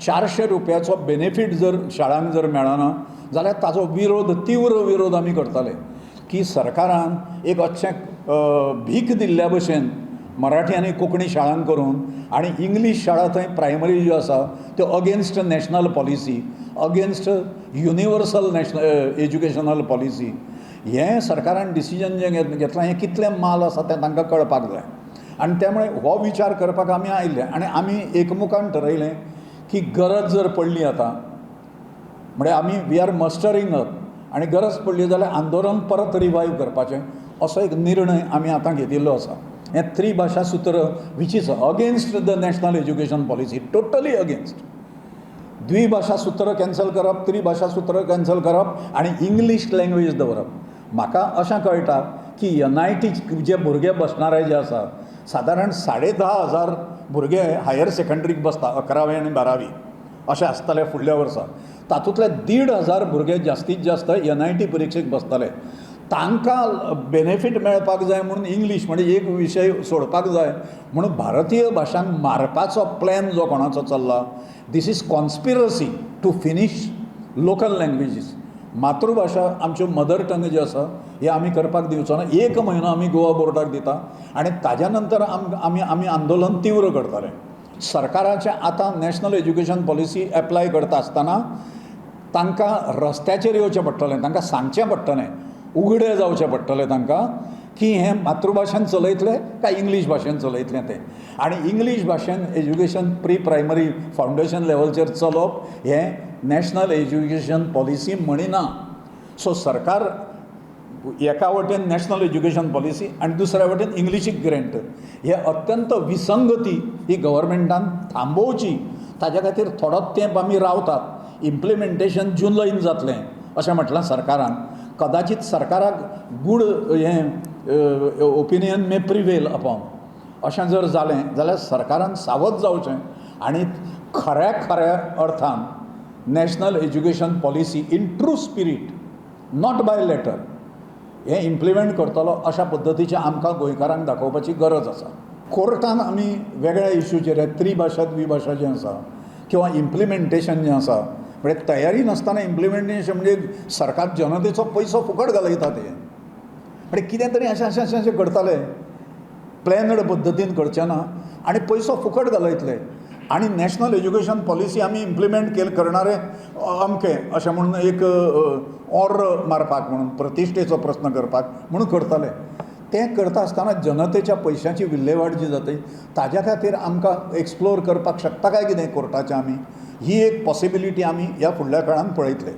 400 रुपयाचो benefit जर शाळांक जर मेळना जाल्यार ताजो विरोध तीव्र विरोध आमी करताले की सरकारान एक अच्छें भीक दिल्ल्या भशेन मराठी आनी कोंकणी शाळांक करून आनी इंग्लीश शाळा थंय प्रायमरी ज्यो आसा त्यो against national policy against universal national educational policy हें सरकारान डिसिजन जें घेतलां हें कितलें माल आसा तें तांकां कळपाक जाय आनी त्यामुळे हो विचार करपाक आमी आयिल्ले आनी आमी एकमुखान ठरयलें की गरज जर पडली आतां म्हणजे आमी वी आर मस्टरींग अप आनी गरज पडली जाल्यार आंदोलन परत रिवायव करपाचें असो एक निर्णय आमी आतां घेतिल्लो आसा हें त्रिभाशा सूत्र which is against the national education policy totally against द्विभाशा सूत्र कॅन्सल करप त्रिभाशा सूत्र कॅन्सल करप आनी इंग्लीश लँग्वेज दवरप म्हाका अशें कळटा की NIT जे भुरगे बसणारे जे आसा सादारण 10,500 भुरगे हायर सेकंडरीक बसता 11वी आनी 12वी अशें आसतालें फुडल्या वर्सा तातूंतले 1,500 भुरगे जास्तीत जास्त NIT परिक्षेक बसताले तांकां बेनिफीट मेळपाक जाय म्हणून इंग्लीश म्हणजे एक विशय सोडपाक जाय म्हणून भारतीय भाशांक मारपाचो प्लॅन जो कोणाचो चल्ला this is conspiracy to finish local languages मातृभाशा आमच्यो मदर टंग ज्यो आसा हे आमी करपाक दिवचो ना 1 म्हयनो आमी गोवा बोर्डाक दिता आनी ताज्या नंतर आमी आंदोलन तीव्र करतले सरकाराचें आतां नॅशनल एज्युकेशन पॉलिसी एप्लाय करता आसतना तांकां रस्त्याचेर येवचें पडटलें तांकां सांगचें पडटलें उगडें जावचें पडटलें तांकां की हें मातृभाशेन चलयतले काय इंग्लीश भाशेन चलयतलें तें आनी इंग्लीश भाशेन एज्युकेशन प्री प्रायमरी फावंडेशन लेवलचेर चलोवप हें नॅशनल एज्युकेशन पॉलिसी म्हणिना सो सरकार एका वटेन नॅशनल एज्युकेशन पॉलिसी आनी दुसऱ्या वटेन इंग्लिशीक ग्रँट हे अत्यंत विसंगती ही गव्हर्मेंटान थांबोवची ताज्या खातीर थोडो तेंप आमी रावतात इम्प्लिमेंटेशन जुलैन जातलें अशें म्हटलां सरकारान कदाचित सरकाराक गूड हें ओपिनियन मे प्रिवेल अपॉन अशें जर जालें जाल्यार सरकारान सावध जावचें आनी खऱ्या अर्थान national education policy in true spirit not by letter हें इम्प्लिमेंट करतलो अशा पद्दतीचें आमकां गोंयकारांक दाखोवपाची गरज आसा कोर्टान आमी वेगळ्या इश्यूचेर त्रिभाशा द्विभाशा जें आसा किंवा इम्प्लिमेंटेशन जें आसा म्हणजे तयारी नासतना इम्प्लिमेंटेशन म्हणजे सरकार जनतेचो पयसो फुकट घालयता तें म्हणजे कितें तरी अशें करताले प्लॅनड पद्दतीन करचें ना आनी पयसो फुकट घालयतले आनी नॅशनल एज्युकेशन पॉलिसी आमी इम्प्लिमेंट करणारे अमकें अशें म्हणून एक ऑर्डर मारपाक म्हणून प्रतिश्ठेचो प्रश्न करपाक म्हणून करताले तें करता आसतना जनतेच्या पयशांची विल्हेवाट जी जाता ताज्या खातीर आमकां एक्सप्लोर करपाक शकता काय कितें कोर्टाचें आमी ही एक पॉसिबिलिटी आमी ह्या फुडल्या काळान पळयतले.